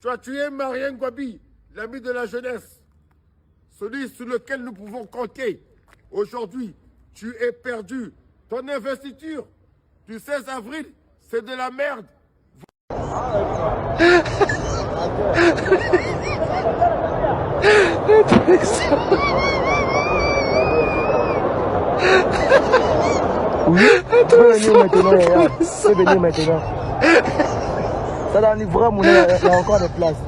Tu as tué Marien Ngouabi, l'ami de la jeunesse, celui sur lequel nous pouvons compter. Aujourd'hui, tu es perdu. Ton investiture du 16 avril, c'est de la merde. Oui, c'est venu maintenant. Ça dans vraiment, il y a encore des places.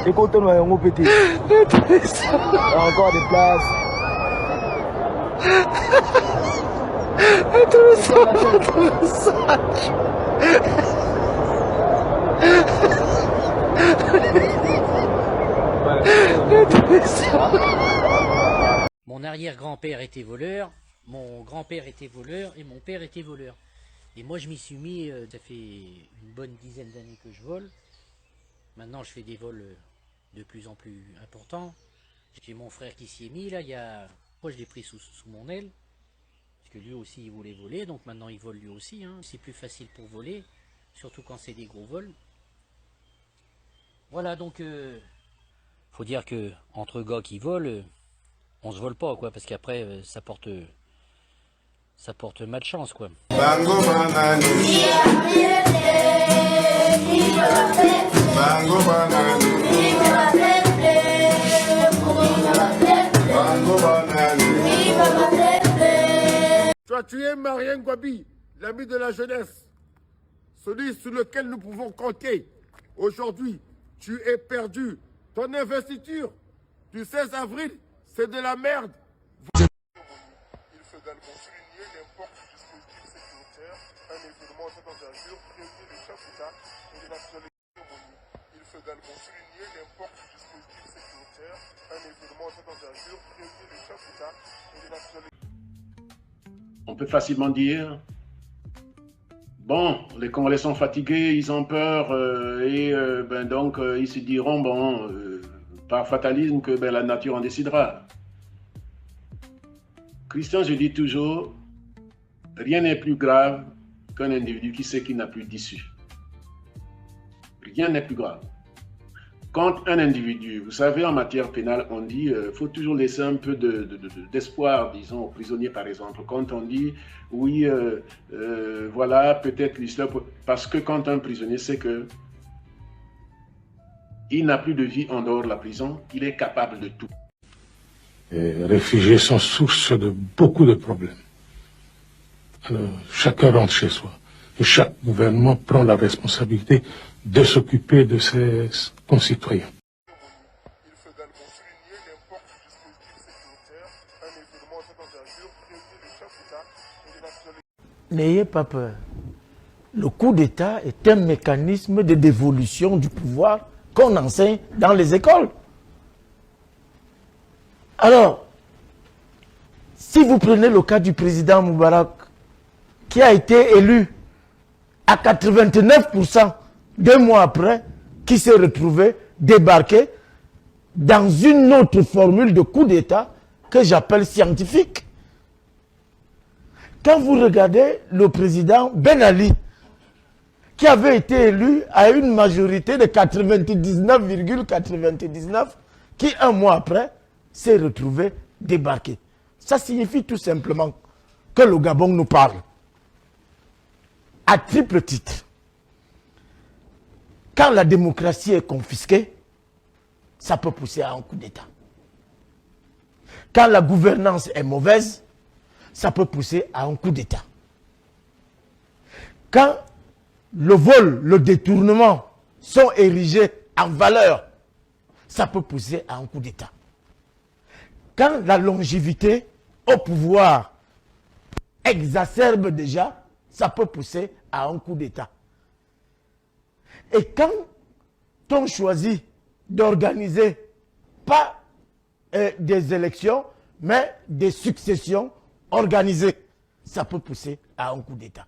Et quand on a un petit, il y a encore des places. Mon arrière-grand-père était voleur, mon grand-père était voleur et mon père était voleur. Et moi je m'y suis mis, ça fait une bonne dizaine d'années que je vole. Maintenant je fais des vols de plus en plus importants. J'ai mon frère qui s'y est mis là, moi je l'ai pris sous mon aile. Parce que lui aussi il voulait voler, donc maintenant il vole lui aussi. Hein. C'est plus facile pour voler, surtout quand c'est des gros vols. Voilà, donc faut dire que entre gars qui volent, on se vole pas quoi, parce qu'après ça porte malchance quoi. Bango banane. Bango banane. Bango banane. Tu as tué Marien Ngouabi, l'ami de la jeunesse, celui sur lequel nous pouvons compter. Aujourd'hui, tu es perdu. Ton investiture du 16 avril, c'est de la merde. Il faut également souligner l'importance du dispositif sécuritaire, un événement de d'envergure prévu de chaque État et de la cérémonie. Il faut également souligner l'importance du dispositif sécuritaire, un événement de d'envergure prévu de chaque État et de la cérémonie. On peut facilement dire, bon, les Congolais sont fatigués, ils ont peur, donc ils se diront, bon, par fatalisme, que la nature en décidera. Christian, je dis toujours, rien n'est plus grave qu'un individu qui sait qu'il n'a plus d'issue. Rien n'est plus grave. Quand un individu, vous savez, en matière pénale, on dit faut toujours laisser un peu d'espoir, disons, aux prisonniers, par exemple. Quand on dit, oui, voilà, peut-être l'islam, parce que quand un prisonnier sait que il n'a plus de vie en dehors de la prison, il est capable de tout. Les réfugiés sont source de beaucoup de problèmes. Alors, chacun rentre chez soi. Et chaque gouvernement prend la responsabilité de s'occuper de ses concitoyens. Il faut également souligner l'importance du dispositif sécuritaire, un événement de d'envergure prévu de chaque État et de la cérémonie. N'ayez pas peur. Le coup d'État est un mécanisme de dévolution du pouvoir qu'on enseigne dans les écoles. Alors, si vous prenez le cas du président Moubarak, qui a été élu à 89%, 2 mois après, qui s'est retrouvé débarqué dans une autre formule de coup d'État que j'appelle scientifique. Quand vous regardez le président Ben Ali, qui avait été élu à une majorité de 99,99, qui 1 mois après s'est retrouvé débarqué. Ça signifie tout simplement que le Gabon nous parle à triple titre. Quand la démocratie est confisquée, ça peut pousser à un coup d'État. Quand la gouvernance est mauvaise, ça peut pousser à un coup d'État. Quand le vol, le détournement sont érigés en valeur, ça peut pousser à un coup d'État. Quand la longévité au pouvoir exacerbe déjà, ça peut pousser à un coup d'État. Et quand on choisit d'organiser pas des élections, mais des successions organisées, ça peut pousser à un coup d'État.